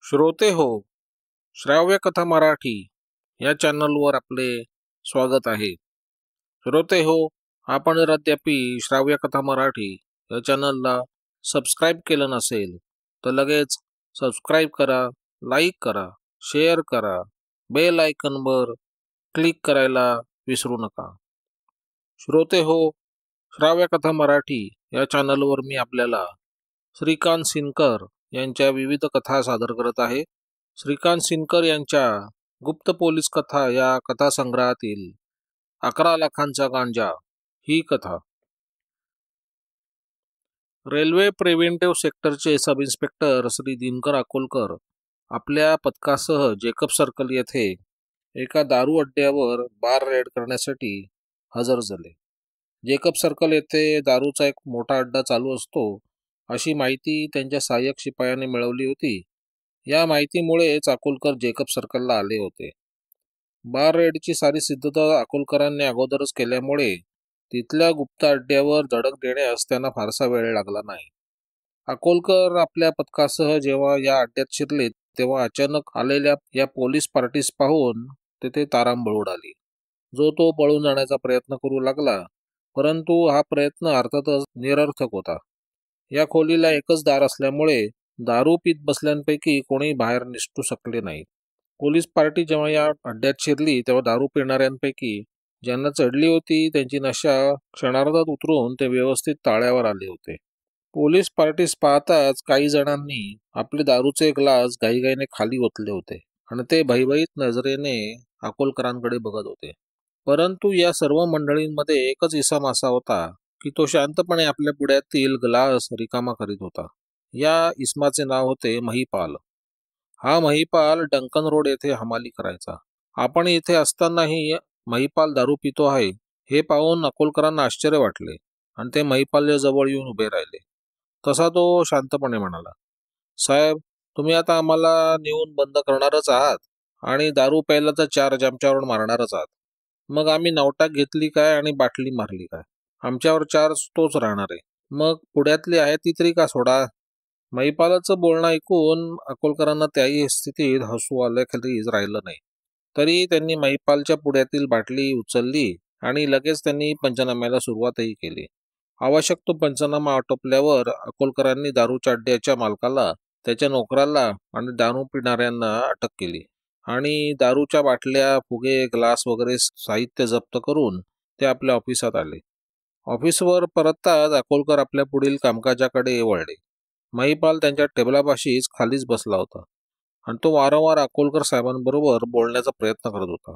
श्रोते हो, श्राव्य कथा मराठी या चॅनलवर आपले स्वागत आहे. श्रोते हो, आपण जर अद्याप श्राव्य कथा मराठी या चॅनलला सबस्क्राईब केलं नसेल तर लगेच सबस्क्राईब करा, लाईक करा, शेअर करा, बेल आयकॉनवर क्लिक करायला विसरू नका. श्रोते हो, श्राव्य कथा मराठी या चॅनलवर मी आपल्याला श्रीकांत सिनकर यांच्या विविध कथा सादर करत आहे. श्रीकांत सिनकर यांच्या गुप्त पोलीस कथा या कथासंग्रहातील 11 लाखांचा गांजा ही कथा. रेल्वे प्रिव्हेंटिव्ह सेक्टरचे सब इन्स्पेक्टर श्री दिनकर अकोलकर आपल्या पथकासह जेकब सर्कल येथे एका दारू अड्ड्यावर बार रेड करण्यासाठी हजर झाले. जेकब सर्कल येथे दारूचा एक मोठा अड्डा चालू असतो अशी माहिती त्यांच्या सहाय्यक शिपायाने मिळवली होती. या माहितीमुळेच अकोलकर जेकब सर्कलला आले होते. बार रेडची सारी सिद्धता अकोलकरांनी अगोदरच केल्यामुळे तिथल्या गुप्त अड्ड्यावर धडक देण्यास त्यांना फारसा वेळ लागला नाही. अकोलकर आपल्या पथकासह जेव्हा या अड्ड्यात शिरले तेव्हा अचानक आलेल्या या पोलीस पार्टीस पाहून तेथे तारांबळ उडाली. जो तो पळून जाण्याचा प्रयत्न करू लागला, परंतु हा प्रयत्न अर्थातच निरर्थक होता. या खोलीला एकच दार असल्यामुळे दारू पीत बसल्यांपैकी कोणी बाहेर निसटू शकले नाही. पोलीस पार्टी जेव्हा या अड्ड्यात शिरली तेव्हा दारू पिणाऱ्यांपैकी ज्यांना चढली होती त्यांची नशा क्षणार्धात उतरून ते व्यवस्थित ताळ्यावर आले होते. पोलीस पार्टीस पाहताच काही जणांनी आपले दारूचे ग्लास घाईघाईने खाली ओतले होते आणि ते भयभीत नजरेने अकोलकरांकडे बघत होते. परंतु या सर्व मंडळींमध्ये एकच इसम असा होता की तो शांतपणे आपल्या पुढ्यातील ग्लास रिकामा करीत होता. या इसमाचे नाव होते महिपाल. हा महिपाल डंकन रोड येथे हमाली करायचा. आपण इथे असतानाही महिपाल दारू पितो आहे हे पाहून अकोलकरांना आश्चर्य वाटले आणि ते महिपालच्या जवळ येऊन उभे राहिले. तसा तो शांतपणे म्हणाला, साहेब, तुम्ही आता आम्हाला नेऊन बंद करणारच आहात आणि दारू प्यायला तर 4 आमच्यावर मारणारच आहात. मग आम्ही नवटाक घेतली काय आणि बाटली मारली काय? आमच्यावर 4 तोच राहणार आहे. मग पुढ्यातली आहे ती तरी का सोडा. महिपालाचं बोलणं ऐकून अकोलकरांना त्याही स्थितीत हसू आल्याखेरीज राहिलं नाही. तरी त्यांनी महिपालच्या पुढ्यातील बाटली उचलली आणि लगेच त्यांनी पंचनाम्याला सुरुवातही केली. आवश्यक तो पंचनामा आटोपल्यावर अकोलकरांनी दारूच्या अड्ड्याच्या मालकाला, त्याच्या नोकराला आणि दारू पिणाऱ्यांना अटक केली आणि दारूच्या बाटल्या, फुगे, ग्लास वगैरे साहित्य जप्त करून ते आपल्या ऑफिसात आले. ऑफिसवर परतताच अकोलकर आपल्या पुढील कामकाजाकडे वळले. महिपाल त्यांच्या टेबलापाशीच खालीच बसला होता आणि तो वारंवार अकोलकर साहेबांबरोबर बोलण्याचा प्रयत्न करत होता.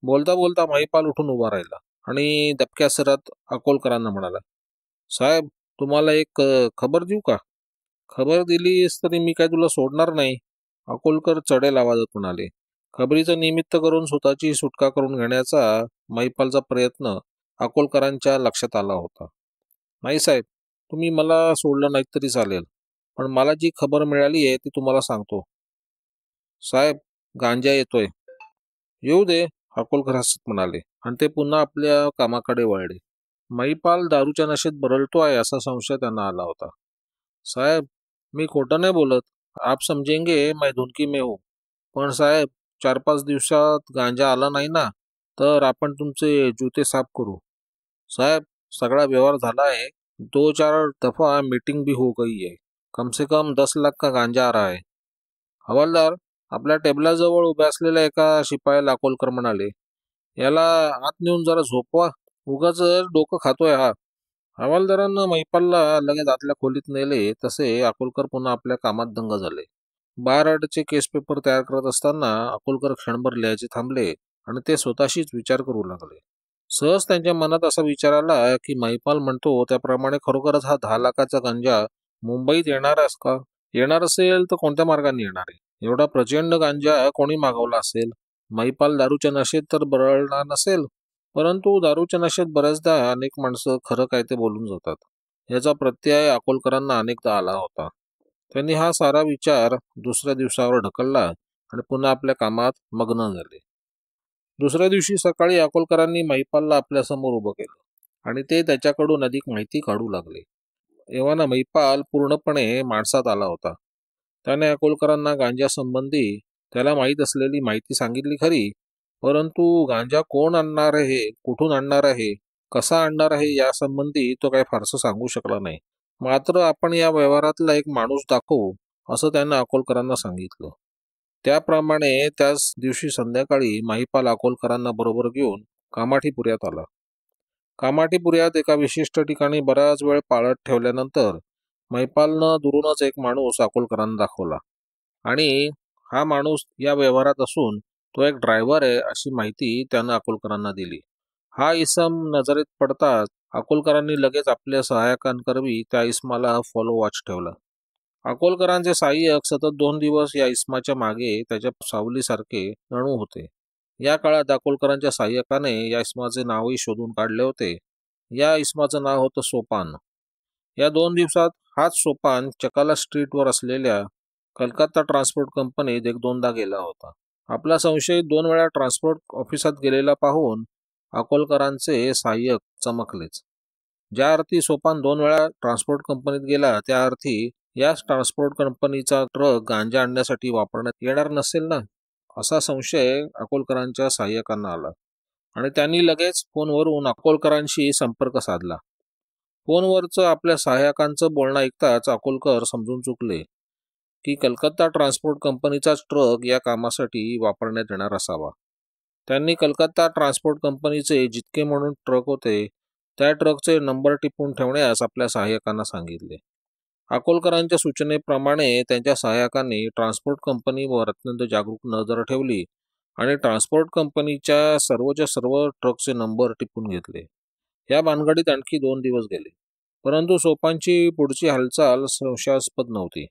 बोलता बोलता महिपाल उठून उभा राहिला आणि दबक्या स्वरात अकोलकरांना म्हणाला, साहेब, तुम्हाला एक खबर देऊ का? खबर दिलीस तरी मी काय तुला सोडणार नाही, अकोलकर चढेल आवाजात म्हणाले. खबरीचं निमित्त करून स्वतःची सुटका करून घेण्याचा महिपालचा प्रयत्न अकोलकरांच्या लक्षात आला होता. नाही साहेब, तुम्ही मला सोडलं नाही तरी चालेल, पण मला जी खबर मिळाली आहे ती तुम्हाला सांगतो. साहेब, गांजा येतोय. येऊ दे, अकोलकर हसत म्हणाले आणि ते पुन्हा आपल्या कामाकडे वळले. महिपाल दारूच्या नशेत बरळतोय असा संशय त्यांना आला होता. साहेब, मी खोटं नाही बोलत. आप समजेंगे मैं धुनकी में हूँ. पण साहेब, 4-5 दिवसात गांजा आला नाही ना तर आपण तुमचे जुते साफ करू. साहेब, सगळा व्यवहार झाला है. 2-4 दफा मीटिंग भी हो गई है. कम से कम 10 लाख का गांजा आ रहा है. हवालदार, आपल्या टेबलाजवळ उभ्या असलेल्या एका शिपायाला अकोलकर म्हणाले, याला आत नेऊन जरा झोपवा, उगाच डोकं खातोय हा. हवालदारांना महिपालला लगेच आतल्या खोलीत नेले तसे अकोलकर पुन्हा आपल्या कामात दंग झाले. बारआडचे केस पेपर तयार करत असताना अकोलकर क्षणभर लिहायचे थांबले आणि ते स्वतःशीच विचार करू लागले. सहज त्यांच्या मनात असा विचार आला की महिपाल म्हणतो त्याप्रमाणे खरोखरच हा 10 लाखाचा गांजा मुंबईत येणार का? येणार असेल तर कोणत्या मार्गाने येणार आहे? एवढा प्रचंड गांजा कोणी मागवला असेल? महिपाल दारूच्या नशेत तर बरळणार नसेल, परंतु दारूच्या नशेत बऱ्याचदा अनेक माणसं खरं काय ते बोलून जातात. याचा प्रत्यय अकोलकरांना अनेकदा आला होता. त्यांनी हा सारा विचार दुसऱ्या दिवसावर ढकलला आणि पुन्हा आपल्या कामात मग्न झाले. दुसऱ्या दिवशी सकाळी अकोलकरांनी महिपालला आपल्यासमोर उभं केलं आणि ते त्याच्याकडून अधिक माहिती काढू लागले. एव्हाना महिपाल पूर्णपणे माणसात आला होता. त्याने अकोलकरांना गांजासंबंधी त्याला माहीत असलेली माहिती सांगितली खरी, परंतु गांजा कोण आणणार आहे, कुठून आणणार आहे, कसा आणणार आहे यासंबंधी तो काही फारसं सांगू शकला नाही. मात्र आपण या व्यवहारातला एक माणूस दाखवू, असं त्यानं अकोलकरांना सांगितलं. त्याप्रमाणे त्याच दिवशी संध्याकाळी महिपाल अकोलकरांना बरोबर घेऊन कामाठीपुऱ्यात आला. कामाठीपुऱ्यात एका विशिष्ट ठिकाणी बराच वेळ पाळत ठेवल्यानंतर महिपालनं दुरूनच एक माणूस अकोलकरांना दाखवला आणि हा माणूस या व्यवहारात असून तो एक ड्रायव्हर आहे अशी माहिती त्यानं अकोलकरांना दिली. हा इसम नजरेत पडताच अकोलकरांनी लगेच आपल्या सहाय्यकांकरवी त्या इसमाला फॉलो वॉच ठेवला. अकोलकरांचे सहाय्यक सतत 2 दिवस या इसमाच्या मागे त्याच्या सावलीसारखे जणू होते. या काळात अकोलकरांच्या सहाय्यकाने या इसमाचे नावही शोधून काढले होते. या इसमाचं नाव होतं सोपान. या 2 दिवसात हाच सोपान चकाला स्ट्रीटवर असलेल्या कलकत्ता ट्रान्सपोर्ट कंपनीत 1-2दा गेला होता. आपला संशयित 2 वेळा ट्रान्सपोर्ट ऑफिसात गेलेला पाहून अकोलकरांचे सहाय्यक चमकलेच. ज्या अर्थी सोपान 2 वेळा ट्रान्सपोर्ट कंपनीत गेला त्या अर्थी याच ट्रान्सपोर्ट कंपनीचा ट्रक गांजा आणण्यासाठी वापरण्यात येणार नसेल ना, असा संशय अकोलकरांच्या सहाय्यकांना आला आणि त्यांनी लगेच फोनवरून अकोलकरांशी संपर्क साधला. फोनवरचं आपल्या सहाय्यकांचं बोलणं ऐकताच अकोलकर समजून चुकले की कलकत्ता ट्रान्सपोर्ट कंपनीचाच ट्रक या कामासाठी वापरण्यात येणार असावा. त्यांनी कलकत्ता ट्रान्सपोर्ट कंपनीचे जितके म्हणून ट्रक होते त्या ट्रकचे नंबर टिपून ठेवण्यास आपल्या सहाय्यकांना सांगितले. अकोलकरांच्या सूचनेप्रमाणे त्यांच्या सहाय्यकांनी ट्रान्सपोर्ट कंपनीवर अत्यंत जागरूक नजर ठेवली आणि ट्रान्सपोर्ट कंपनीच्या सर्वच्या सर्व ट्रकचे नंबर टिपून घेतले. या भानगडीत आणखी 2 दिवस गेले, परंतु सोपानची पुढची हालचाल संशयास्पद नव्हती.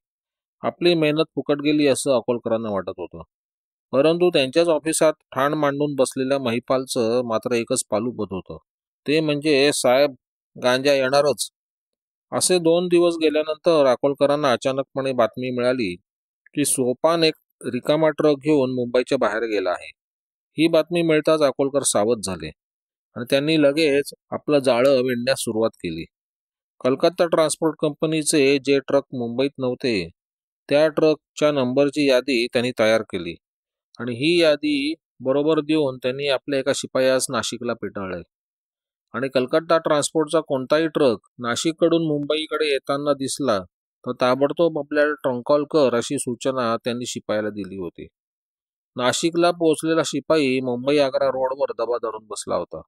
आपली मेहनत फुकट गेली असं अकोलकरांना वाटत होतं. परंतु त्यांच्याच ऑफिसात ठाण मांडून बसलेल्या महिपालचं मात्र एकच पालुपत होतं, ते म्हणजे साहेब गांजा येणारच. असे 2 दिवस गेल्यानंतर अकोलकरांना अचानकपणे बातमी मिळाली की सोपान एक रिकामा ट्रक घेऊन मुंबईच्या बाहेर गेला आहे. ही बातमी मिळताच अकोलकर सावध झाले आणि त्यांनी लगेच आपलं जाळं विणण्यास सुरुवात केली. कलकत्ता ट्रान्सपोर्ट कंपनीचे जे ट्रक मुंबईत नव्हते त्या ट्रकच्या नंबरची यादी त्यांनी तयार केली आणि ही यादी बरोबर देऊन त्यांनी आपल्या एका शिपायास नाशिकला पिटाळले आणि कलकत्ता ट्रान्सपोर्टचा कोणताही ट्रक नाशिककडून मुंबईकडे येताना दिसला तर ताबडतोब आपल्याला ट्रंकॉल कर अशी सूचना त्यांनी शिपायाला दिली होती. नाशिकला पोहोचलेला शिपाई मुंबई आग्रा रोडवर दबा धरून बसला होता.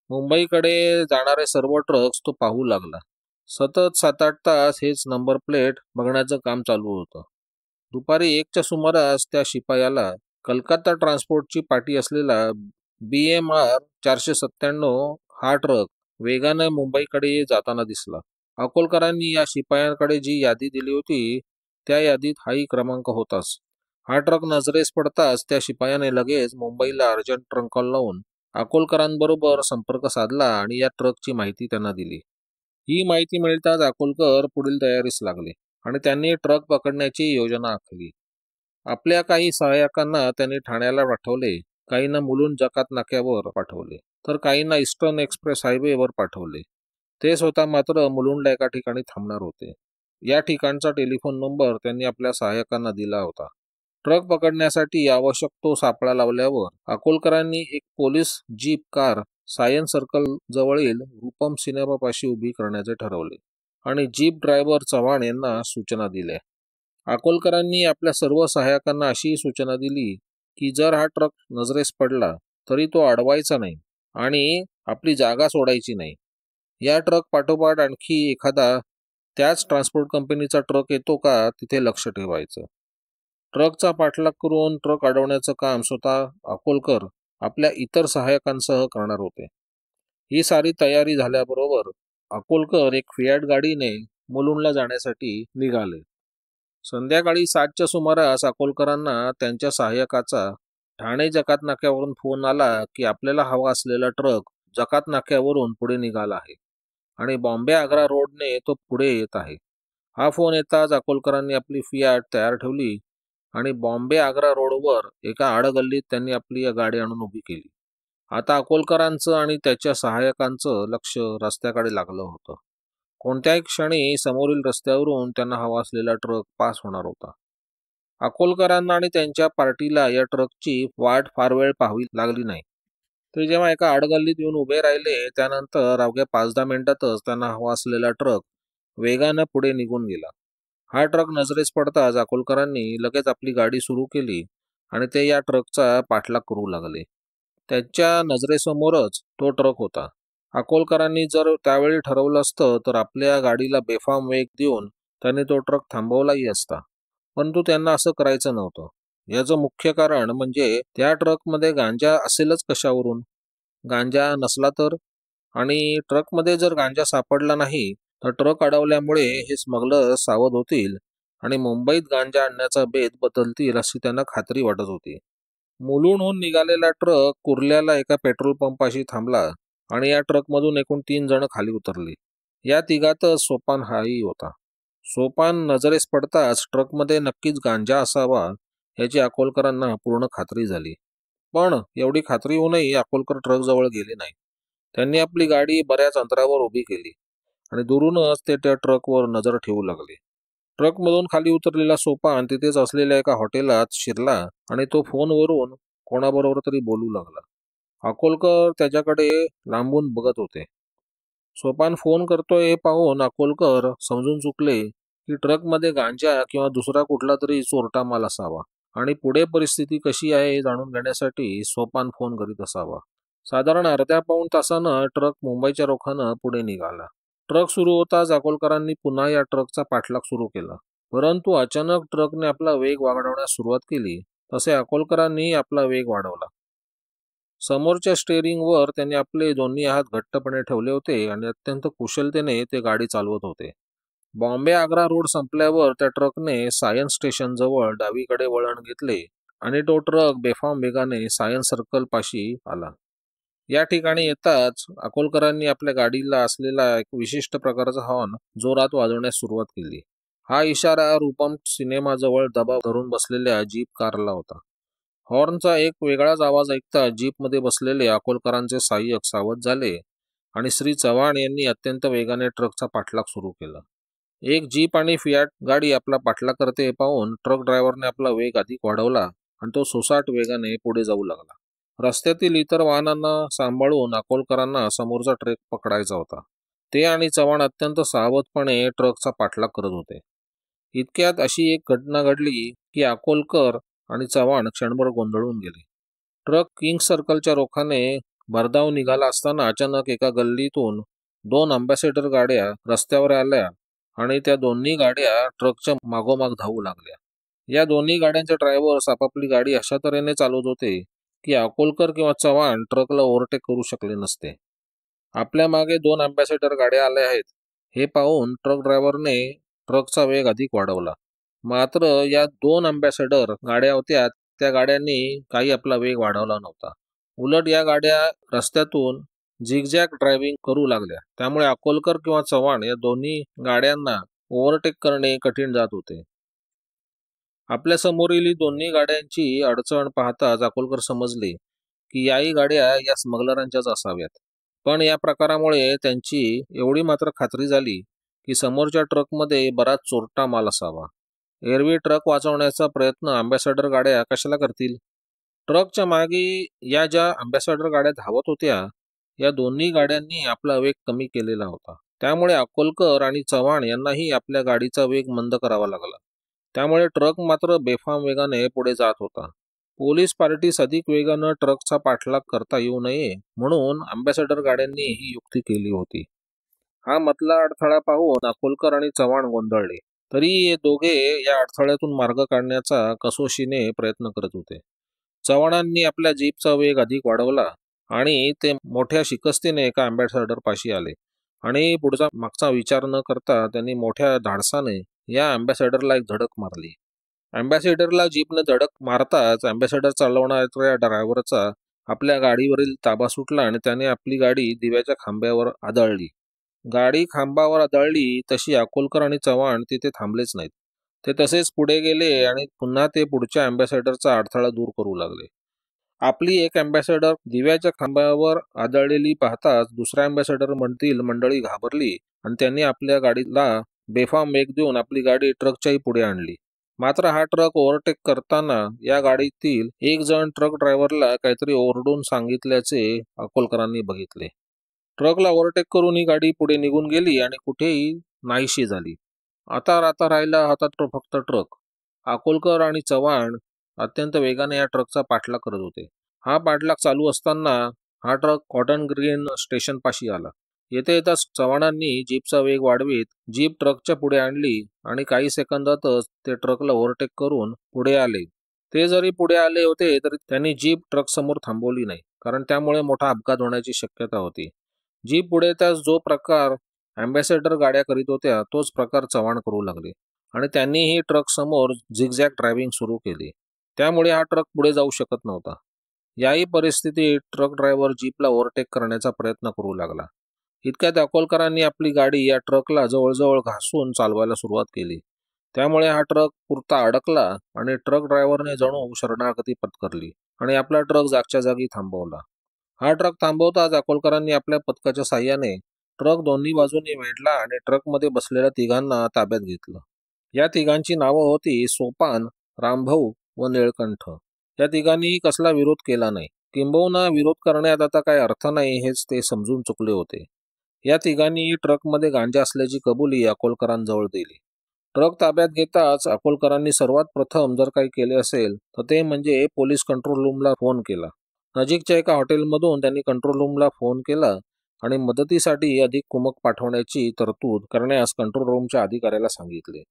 मुंबईकडे जाणारे सर्व ट्रक्स तो पाहू लागला. सतत 7-8 तास हेच नंबर प्लेट बघण्याचं काम चालू होतं. दुपारी 1च्या सुमारास त्या शिपायाला कलकत्ता ट्रान्सपोर्टची पाटी असलेला BMR 497 हा ट्रक वेगानं मुंबईकडे जाताना दिसला. अकोलकरांनी या शिपायांकडे जी यादी दिली होती त्या यादीत हाही क्रमांक होताच. हा ट्रक नजरेस पडताच त्या शिपायाने लगेच मुंबईला अर्जंट ट्रंक कॉल लावून अकोलकरांबरोबर संपर्क साधला आणि या ट्रकची माहिती त्यांना दिली. ही माहिती मिळताच अकोलकर पुढील तयारीस लागले आणि त्यांनी ट्रक पकडण्याची योजना आखली. आपल्या काही सहाय्यकांना त्यांनी ठाण्याला पाठवले, काहींना मुलुंड जकात नाक्यावर पाठवले तर काहींना ईस्टर्न एक्सप्रेस हायवेवर पाठवले. ते स्वतः मात्र मुलुंडला एका ठिकाणी थांबणार होते. या ठिकाणचा टेलिफोन नंबर त्यांनी आपल्या सहाय्यकांना दिला होता. ट्रक पकडण्यासाठी आवश्यक तो सापळा लावल्यावर अकोलकरांनी एक police jeep car science circle जवळील रूपम सिनेमापाशी उभी करण्याचे ठरवले आणि जीप ड्रायव्हर चव्हाण यांना सूचना दिल्या. अकोलकरांनी आपल्या सर्व सहाय्यकांना अशी सूचना दिली की जर हा ट्रक नजरेस पडला तरी तो अडवायचा नाही आणि आपली जागा सोडायची नाही. या ट्रक पाठोपाठ आणखी एखादा त्याच ट्रान्सपोर्ट कंपनीचा ट्रक येतो का तिथे लक्ष ठेवायचं. ट्रकचा पाठलाग करून ट्रक अडवण्याचं काम स्वतः अकोलकर आपल्या इतर सहाय्यकांसह करणार होते. ही सारी तयारी झाल्याबरोबर अकोलकर एक फियाट गाडीने मुलुंडला जाण्यासाठी निघाले. संध्याकाळी 7च्या सुमारास अकोलकरांना त्यांच्या सहाय्यकाचा ठाणे जकात नाक्यावरून फोन आला की आपल्याला हवा असलेला ट्रक जकात नाक्यावरून पुढे निघाला आहे आणि बॉम्बे आग्रा रोडने तो पुढे येत आहे. हा फोन येताच अकोलकरांनी आपली फियाट तयार ठेवली आणि बॉम्बे आग्रा रोडवर एका आडगल्लीत त्यांनी आपली गाडी आणून उभी केली. आता अकोलकरांचं आणि त्याच्या सहाय्यकांचं लक्ष रस्त्याकडे लागलं होतं. कोणत्याही क्षणी समोरील रस्त्यावरून त्यांना हवा असलेला ट्रक पास होणार होता. अकोलकरांना आणि त्यांच्या पार्टीला या ट्रकची वाट फार वेळ पाहावी लागली नाही. ते जेव्हा एका आडगल्लीत येऊन उभे राहिले त्यानंतर अवघ्या 5-10 मिनिटातच त्यांना हवा असलेला ट्रक वेगानं पुढे निघून गेला. हा ट्रक नजरेस पडताच अकोलकरांनी लगेच आपली गाडी सुरू केली आणि ते या ट्रकचा पाठलाग करू लागले. त्यांच्या नजरेसमोरच तो ट्रक होता. अकोलकरांनी जर त्यावेळी ठरवलं असतं तर आपल्या गाडीला बेफाम वेग देऊन त्यांनी तो ट्रक थांबवलाही असता. परंतु त्यांना असं करायचं नव्हतं. याचं मुख्य कारण म्हणजे त्या ट्रकमध्ये गांजा असेलच कशावरून? गांजा नसला तर? आणि ट्रकमध्ये जर गांजा सापडला नाही तर ट्रक अडवल्यामुळे हे स्मगलर सावध होतील आणि मुंबईत गांजा आणण्याचा बेत बदलतील अशी त्यांना खात्री वाटत होती. मुलुंडहून निघालेला ट्रक कुर्ल्याला एका पेट्रोल पंपाशी थांबला आणि या ट्रकमधून एकूण 3 जण खाली उतरली. या तिघातच सोपान हाही होता. सोपान नजरेस पडताच ट्रकमध्ये नक्कीच गांजा असावा याची अकोलकरांना पूर्ण खात्री झाली. पण एवढी खात्री होऊनही अकोलकर ट्रकजवळ गेले नाही. त्यांनी आपली गाडी बऱ्याच अंतरावर उभी केली आणि दुरूनच ते त्या ट्रकवर नजर ठेवू लागले. ट्रकमधून खाली उतरलेला सोपान तिथेच असलेल्या एका हॉटेलात शिरला आणि तो फोनवरून कोणाबरोबर तरी बोलू लागला. अकोलकर त्याच्याकडे लांबून बघत होते. सोपान फोन करतोय हे पाहून अकोलकर समजून चुकले की ट्रकमध्ये गांजा किंवा दुसरा कुठला तरी चोरटा माल असावा आणि पुढे परिस्थिती कशी आहे हे जाणून घेण्यासाठी सोपान फोन करीत असावा. साधारण अर्ध्या पाऊण तासानं ट्रक मुंबईच्या रोखानं पुढे निघाला. ट्रक सुरू होताच अकोलकरांनी पुन्हा या ट्रकचा पाठलाग सुरू केला. परंतु अचानक ट्रकने आपला वेग वाढवण्यास सुरुवात केली तसे अकोलकरांनी आपला वेग वाढवला. समोरच्या स्टेअरिंगवर त्यांनी आपले दोन्ही हात घट्टपणे ठेवले होते आणि अत्यंत कुशलतेने ते गाडी चालवत होते. बॉम्बे आग्रा रोड संपल्यावर त्या ट्रकने सायन्स स्टेशन जवळ डावीकडे वळण घेतले आणि तो ट्रक बेफाम वेगाने सायन्स सर्कल पाशी आला. या ठिकाणी येताच अकोलकरांनी आपल्या गाडीला असलेला एक विशिष्ट प्रकारचा हॉर्न जोरात वाजवण्यास सुरुवात केली. हा इशारा रूपम सिनेमाजवळ दबाव धरून बसलेल्या जीप कारला होता. हॉर्नचा एक वेगळाच आवाज ऐकता जीपमध्ये बसलेले अकोलकरांचे सहाय्यक सावध झाले आणि श्री चव्हाण यांनी अत्यंत वेगाने ट्रकचा पाठलाग सुरू केला. एक जीप आणि फियाट गाडी आपला पाठलाग करते पाहून ट्रक ड्रायव्हरने आपला वेग अधिक वाढवला आणि तो सोसाट वेगाने पुढे जाऊ लागला. रस्त्यातील इतर वाहनांना सांभाळून अकोलकरांना समोरचा ट्रक पकडायचा होता. ते आणि चव्हाण अत्यंत सावधपणे ट्रकचा पाठलाग करत होते. इतक्यात अशी एक घटना घडली की अकोलकर आणि चव्हाण क्षणभर गोंधळून गेले. ट्रक किंग सर्कलच्या रोखाने भरधाव निघाला असताना अचानक एका गल्लीतून 2 अँबॅसेडर गाड्या रस्त्यावर आल्या आणि त्या दोन्ही गाड्या ट्रकच्या मागोमाग धावू लागल्या. या दोन्ही गाड्यांचे ड्रायव्हर्स आपापली गाडी अशा तऱ्हेने चालवत होते की अकोलकर किंवा चव्हाण ट्रकला ओव्हरटेक करू शकले नसते. आपल्या मागे 2 अँबॅसेडर गाड्या आल्या आहेत हे पाहून ट्रक ड्रायव्हरने ट्रकचा वेग अधिक वाढवला. मात्र या 2 अँबॅसेडर गाड्या होत्या त्या गाड्यांनी काही आपला वेग वाढवला नव्हता. उलट या गाड्या रस्त्यातून झिगझॅग ड्रायव्हिंग करू लागल्या. त्यामुळे अकोलकर किंवा चव्हाण या दोन्ही गाड्यांना ओव्हरटेक करणे कठीण जात होते. आपल्या समोरील दोन्ही गाड्यांची अडचण पाहताच अकोलकर समजले की याही गाड्या या स्मगलरांच्याच असाव्यात. पण या प्रकारामुळे त्यांची एवढी मात्र खात्री झाली की समोरच्या ट्रकमध्ये बराच चोरटा माल असावा. एरवी ट्रक वाचवण्याचा प्रयत्न अँबॅसेडर गाड्या कशाला करतील? ट्रकच्या मागे या ज्या अँबॅसेडर गाड्या धावत होत्या या दोन्ही गाड्यांनी आपला वेग कमी केलेला होता. त्यामुळे अकोलकर आणि चव्हाण यांनाही आपल्या गाडीचा वेग मंद करावा लागला. त्यामुळे ट्रक मात्र बेफाम वेगाने पुढे जात होता. पोलीस पार्टीस अधिक वेगानं ट्रकचा पाठलाग करता येऊ नये म्हणून अँबॅसेडर गाड्यांनी ही युक्ती केली होती. हा मधला अडथळा पाहून अकोलकर आणि चव्हाण गोंधळले. तरी हे दोघे या अडथळ्यातून मार्ग काढण्याचा कसोशीने प्रयत्न करत होते. चव्हाणांनी आपल्या जीपचा वेग अधिक वाढवला आणि ते मोठ्या शिकस्तीने एका अँबॅसेडर पाशी आले आणि पुढचा मागचा विचार न करता त्यांनी मोठ्या धाडसाने या अँबॅसेडरला एक धडक मारली. अँबॅसेडरला जीपने धडक मारताच अँबॅसेडर चालवणाऱ्या ड्रायव्हरचा आपल्या गाडीवरील ताबा सुटला आणि त्याने आपली गाडी दिव्याच्या खांब्यावर आदळली. गाडी खांबावर आदळली तशी अकोलकर आणि चव्हाण तिथे थांबलेच नाहीत. ते तसेच पुढे गेले आणि पुन्हा ते पुढच्या अँबॅसेडरचा अडथळा दूर करू लागले. आपली एक अँबॅसेडर दिव्याच्या खांबावर आदळलेली पाहताच दुसऱ्या अँबॅसेडर मधील मंडळी घाबरली आणि त्यांनी आपल्या गाडीला बेफाम वेग देऊन आपली गाडी ट्रकच्याही पुढे आणली. मात्र हा ट्रक ओव्हरटेक करताना या गाडीतील एक जण ट्रक ड्रायव्हरला काहीतरी ओरडून सांगितल्याचे अकोलकरांनी बघितले. ट्रकला ओव्हरटेक करून ही गाडी पुढे निघून गेली आणि कुठेही नाहीशी झाली. आता राहिला होता तो फक्त ट्रक. अकोलकर आणि चव्हाण अत्यंत वेगाने या ट्रकचा पाठलाग करत होते. हा पाठलाग चालू असताना हा ट्रक कॉटन ग्रीन स्टेशन पाशी आला. येथे येताच चव्हाणांनी जीपचा वेग वाढवीत जीप ट्रकच्या पुढे आणली आणि काही सेकंदातच ते ट्रकला ओव्हरटेक करून पुढे आले. ते जरी पुढे आले होते तरी त्यांनी जीप ट्रक समोर थांबवली नाही, कारण त्यामुळे मोठा अपघात होण्याची शक्यता होती. जीप पुढे येताच जो प्रकार अँबॅसेडर गाड्या करीत होत्या तोच प्रकार चव्हाण करू लागले आणि त्यांनीही ट्रक समोर झिगझॅग ड्रायव्हिंग सुरू केली. त्यामुळे हा ट्रक पुढे जाऊ शकत नव्हता. याही परिस्थितीत ट्रक ड्रायव्हर जीपला ओव्हरटेक करण्याचा प्रयत्न करू लागला. इतक्यात अकोलकरांनी आपली गाडी या ट्रकला जवळजवळ घासून चालवायला सुरुवात केली. त्यामुळे हा ट्रक पुरता अडकला आणि ट्रक ड्रायव्हरने जणू शरणागती पत्करली आणि आपला ट्रक जागच्या जागी थांबवला. हा ट्रक थांबवताच अकोलकरांनी आपल्या पथकाच्या साह्याने ट्रक दोन्ही बाजूंनी वेढला आणि ट्रकमध्ये बसलेल्या तिघांना ताब्यात घेतलं. या तिघांची नावं होती सोपान, रामभाऊ व निळकंठ. या तिघांनीही कसला विरोध केला नाही, किंबहुना विरोध करण्यात आता काय अर्थ नाही हेच ते समजून चुकले होते. या तिघांनीही ट्रकमध्ये गांजा असल्याची कबुली अकोलकरांजवळ दिली. ट्रक ताब्यात घेताच अकोलकरांनी सर्वात प्रथम जर काही केले असेल तर ते म्हणजे पोलीस कंट्रोल रूमला फोन केला. नजीकच्या एका हॉटेलमधून त्यांनी कंट्रोल रूमला फोन केला आणि मदतीसाठी अधिक कुमक पाठवण्याची तरतूद करण्यास कंट्रोल रूमच्या अधिकाऱ्याला सांगितले.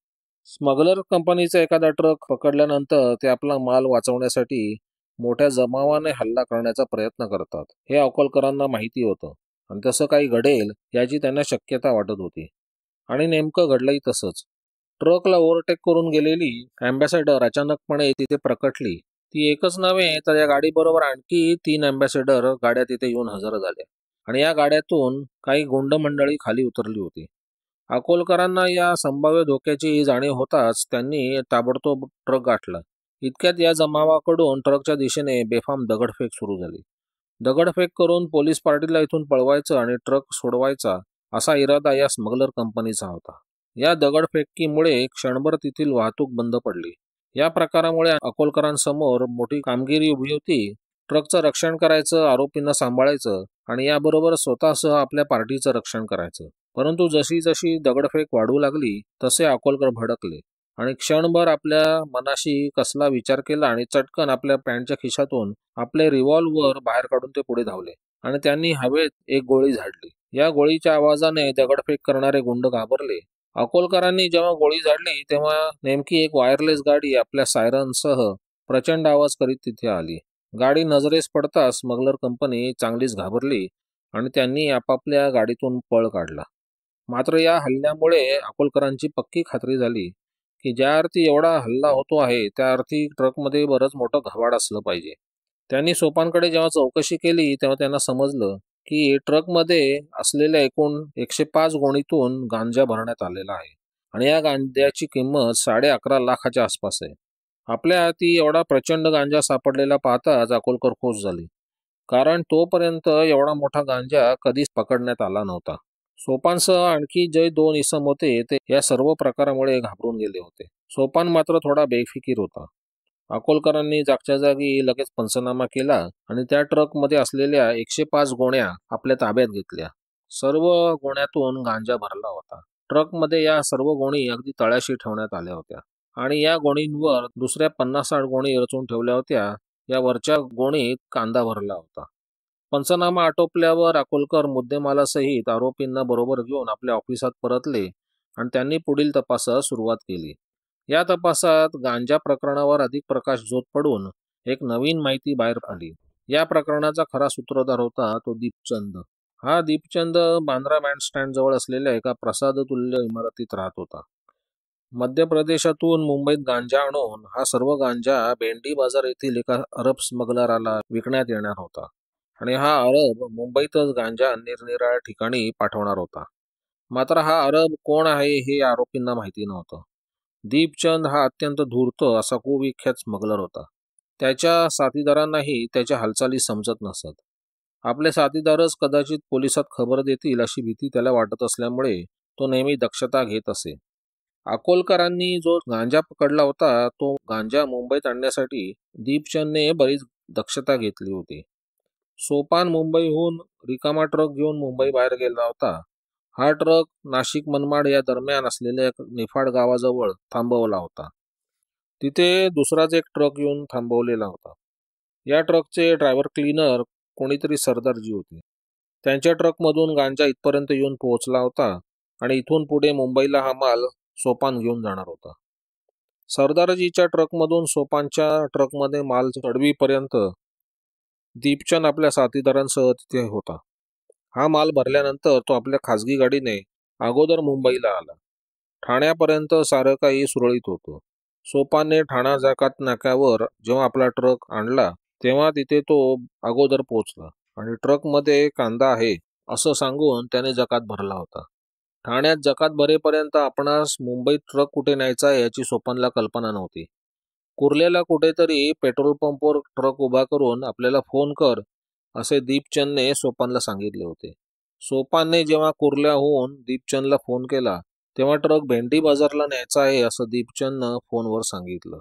स्मगलर कंपनीचा एखादा ट्रक पकडल्यानंतर ते आपला माल वाचवण्यासाठी मोठ्या जमावाने हल्ला करण्याचा प्रयत्न करतात, हे अकोलकरांना माहिती होतं आणि तसं काही घडेल याची त्यांना शक्यता वाटत होती. आणि नेमकं घडलंही तसंच. ट्रकला ओव्हरटेक करून गेलेली अँबॅसेडर अचानकपणे तिथे प्रकटली. ती एकच नव्हे तर या गाडीबरोबर आणखी 3 अँबॅसेडर गाड्या तिथे येऊन हजर झाल्या आणि या गाड्यातून काही गुंड मंडळी खाली उतरली होती. अकोलकरांना या संभाव्य धोक्याची जाणीव होताच त्यांनी ताबडतोब ट्रक गाठला. इतक्यात या जमावाकडून ट्रकच्या दिशेने बेफाम दगडफेक सुरू झाली. दगडफेक करून पोलीस पार्टीला इथून पळवायचं आणि ट्रक सोडवायचा असा इरादा या स्मगलर कंपनीचा होता. या दगडफेकीमुळे क्षणभर तेथील वाहतूक बंद पडली. या प्रकारामुळे अकोलकरांसमोर मोठी कामगिरी उभी होती. ट्रकचं रक्षण करायचं, आरोपींना सांभाळायचं आणि याबरोबर स्वतःसह आपल्या पार्टीचं रक्षण करायचं. परंतु जशी जशी दगडफेक वाढू लागली तसे अकोलकर भडकले आणि क्षणभर आपल्या मनाशी कसला विचार केला आणि चटकन आपल्या पॅन्टच्या खिशातून आपले रिव्हॉल्वर बाहेर काढून ते पुढे धावले आणि त्यांनी हवेत एक गोळी झाडली. या गोळीच्या आवाजाने दगडफेक करणारे गुंड घाबरले. अकोलकरांनी जेव्हा गोळी झाडली तेव्हा नेमकी एक वायरलेस गाडी आपल्या सायरनसह प्रचंड आवाज करीत तिथे आली. गाडी नजरेस पडताच स्मगलर कंपनी चांगलीच घाबरली आणि त्यांनी आपापल्या गाडीतून पळ काढला. मात्र या हल्ल्यामुळे अकोलकरांची पक्की खात्री झाली की ज्या अर्थी एवढा हल्ला होतो आहे त्या अर्थी ट्रकमध्ये बरंच मोठं घबाड असलं पाहिजे. त्यांनी सोपानकडे जेव्हा चौकशी केली तेव्हा त्यांना समजलं की ट्रकमध्ये असलेल्या एकूण 105 गोणीतून गांजा भरण्यात आलेला आहे आणि या गांजाची किंमत 11.5 लाखाच्या आसपास आहे. आपल्या हाती एवढा प्रचंड गांजा सापडलेला पाहताच अकोलकर खुश झाले, कारण तोपर्यंत एवढा मोठा गांजा कधीच पकडण्यात आला नव्हता. सोपानसह आणखी जे 2 इसम होते ते या सर्व प्रकारामुळे घाबरून गेले होते. सोपान मात्र थोडा बेफिकीर होता. अकोलकरांनी जागच्या जागी लगेच पंचनामा केला आणि त्या ट्रकमध्ये असलेल्या 105 गोण्या आपल्या ताब्यात घेतल्या. सर्व गोण्यातून गांजा भरला होता. ट्रकमध्ये या सर्व गोणी अगदी तळाशी ठेवण्यात आल्या होत्या आणि या गोणींवर दुसऱ्या 50-60 गोणी रचून ठेवल्या होत्या. या वरच्या गोणीत कांदा भरला होता. पंचनामा आटोपल्यावर अकोलकर मुद्देमालासहित आरोपींना बरोबर घेऊन आपल्या ऑफिसात परतले आणि त्यांनी पुढील तपासास सुरुवात केली. या तपासात गांजा प्रकरणावर अधिक प्रकाश झोत पडून एक नवीन माहिती बाहेर आली. या प्रकरणाचा खरा सूत्रधार होता तो दीपचंद. हा दीपचंद बांद्रा बँडस्टँड जवळ असलेल्या एका प्रसादतुल्य इमारतीत राहत होता. मध्य प्रदेशातून मुंबईत गांजा आणून हा सर्व गांजा भेंडी बाजार येथील एका अरब स्मगलराला विकण्यात येणार होता आणि हा अरब मुंबईतच गांजा निरनिराळ्या ठिकाणी पाठवणार होता. मात्र हा अरब कोण आहे हे आरोपींना माहिती नव्हतं. दीपचंद हा अत्यंत धूर्त असा कुविख्यात स्मगलर होता. त्याच्या साथीदारांनाही त्याच्या हालचाली समजत नसत. आपले साथीदारच कदाचित पोलिसात खबर देतील अशी भीती त्याला वाटत असल्यामुळे तो नेहमी दक्षता घेत असे. अकोलकरांनी जो गांजा पकडला होता तो गांजा मुंबईत आणण्यासाठी दीपचंदने बरीच दक्षता घेतली होती. सोपान मुंबईहून रिकामा ट्रक घेऊन मुंबई बाहेर गेला होता. हा ट्रक नाशिक मनमाड या दरम्यान असलेल्या निफाड गावाजवळ थांबवला होता. तिथे दुसराच एक ट्रक येऊन थांबवलेला होता. या ट्रकचे ड्रायव्हर क्लीनर कोणीतरी सरदारजी होते. त्यांच्या ट्रकमधून गांजा इथपर्यंत येऊन पोहोचला होता आणि इथून पुढे मुंबईला हा माल सोपान घेऊन जाणार होता. सरदारजीच्या ट्रकमधून सोपानच्या ट्रकमध्ये माल चढवीपर्यंत दीपचंद आपल्या साथीदारांसह तिथे होता. हा माल भरल्यानंतर तो आपल्या खासगी गाडीने अगोदर मुंबईला आला. ठाण्यापर्यंत सारं काही सुरळीत होतं. सोपानने ठाणा जकात नाक्यावर जेव्हा आपला ट्रक आणला तेव्हा तिथे तो अगोदर पोहोचला आणि ट्रकमध्ये कांदा आहे असं सांगून त्याने जकात भरला होता. ठाण्यात जकात भरेपर्यंत आपणास मुंबईत ट्रक कुठे न्यायचा याची सोपानला कल्पना नव्हती. कुर्ल्याला कुठेतरी पेट्रोल पंपवर ट्रक उभा करून आपल्याला फोन कर असे दीपचंदने सोपानला सांगितले होते. सोपानने जेव्हा कुर्ल्याहून दीपचंदला फोन केला तेव्हा ट्रक भेंडी बाजारला न्यायचा आहे असं दीपचंदनं फोनवर सांगितलं.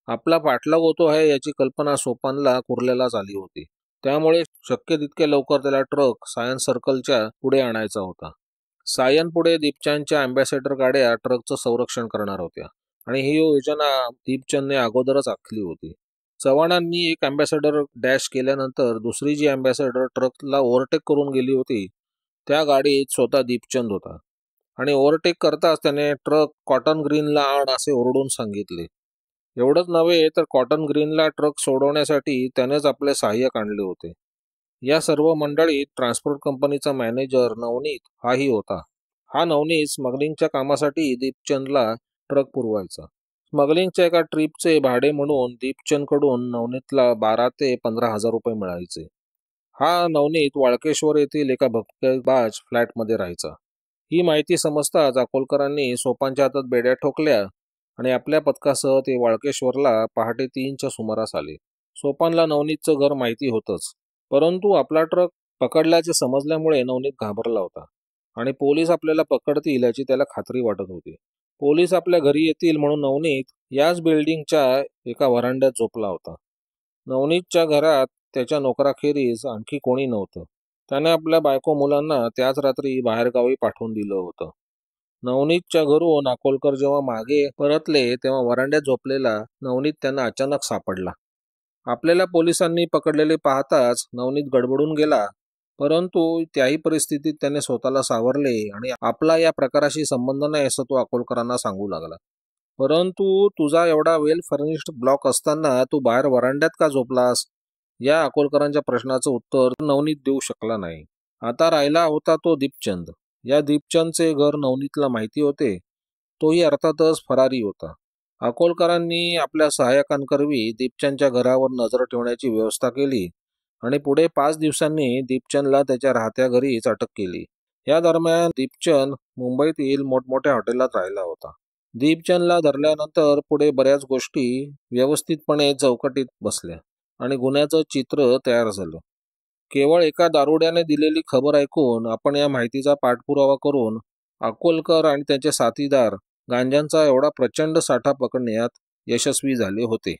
आपला पाठलाग होतो आहे याची कल्पना सोपानला कुर्ल्यालाच आली होती. त्यामुळे शक्य तितके लवकर त्याला ट्रक सायन सर्कलच्या पुढे आणायचा होता. सायन पुढे दीपचंदच्या अँबॅसेडर गाड्या ट्रकचं संरक्षण करणार होत्या आणि ही योजना दीपचंदने अगोदरच आखली होती. चव्हाणांनी एक अँबॅसेडर डॅश केल्यानंतर दुसरी जी अँबॅसेडर ट्रकला ओव्हरटेक करून गेली होती त्या गाडीत स्वतः दीपचंद होता आणि ओव्हरटेक करताच त्याने ट्रक कॉटन ग्रीनला आण असे ओरडून सांगितले. एवढंच नव्हे तर कॉटन ग्रीनला ट्रक सोडवण्यासाठी त्यानेच आपले सहाय्यक आणले होते. या सर्व मंडळीत ट्रान्सपोर्ट कंपनीचा मॅनेजर नवनीत हाही होता. हा नवनीत स्मगलिंगच्या कामासाठी दीपचंदला ट्रक पुरवायचा. स्मगलिंगच्या एका ट्रिपचे भाडे म्हणून दीपचंदकडून नवनीतला 12 ते 15 हजार रुपये मिळायचे. हा नवनीत वाळकेश्वर येथील एका भपकेबाज फ्लॅटमध्ये राहायचा. ही माहिती समजताच अकोलकरांनी सोपानच्या हातात बेड्या ठोकल्या आणि आपल्या पथकासह ते वाळकेश्वरला पहाटे 3च्या सुमारास आले. सोपानला नवनीतचं घर माहिती होतंच, परंतु आपला ट्रक पकडल्याचे समजल्यामुळे नवनीत घाबरला होता आणि पोलीस आपल्याला पकडतील याची त्याला खात्री वाटत होती. पोलीस आपल्या घरी येतील म्हणून नवनीत याच बिल्डिंगच्या एका व्हरांड्यात झोपला होता. नवनीतच्या घरात त्याच्या नोकराखेरीज आणखी कोणी नव्हतं. त्याने आपल्या बायको मुलांना त्याच रात्री बाहेरगावी पाठवून दिलं होतं. नवनीतच्या घरून अकोलकर जेव्हा मागे परतले तेव्हा व्हरांड्यात झोपलेला नवनीत त्यांना अचानक सापडला. आपल्याला पोलिसांनी पकडलेले पाहताच नवनीत गडबडून गेला, परंतु त्याही परिस्थितीत त्याने स्वतःला सावरले आणि आपला या प्रकाराशी संबंध नाही असं तो अकोलकरांना सांगू लागला. परंतु तुझा एवढा वेल फर्निश्ड ब्लॉक असताना तू बाहेर व्हरांड्यात का झोपलास या अकोलकरांच्या प्रश्नाचं उत्तर नवनीत देऊ शकला नाही. आता राहिला होता तो दीपचंद. या दीपचंदचे घर नवनीतला माहिती होते. तोही अर्थातच फरारी होता. अकोलकरांनी आपल्या सहाय्यकांकरवी दीपचंदच्या घरावर नजर ठेवण्याची व्यवस्था केली आणि पुढे 5 दिवसांनी दीपचंदला त्याच्या राहत्या घरीच अटक केली. या दरम्यान दीपचंद मुंबईतील मोठमोठ्या हॉटेलात राहिला होता. दीपचंदला धरल्यानंतर पुढे बऱ्याच गोष्टी व्यवस्थितपणे चौकटीत बसल्या आणि गुन्ह्याचं चित्र तयार झालं. केवळ एका दारुड्याने दिलेली खबर ऐकून आपण या माहितीचा पाठपुरावा करून अकोलकर आणि त्याचे साथीदार गांजांचा एवढा प्रचंड साठा पकडण्यात यशस्वी झाले होते.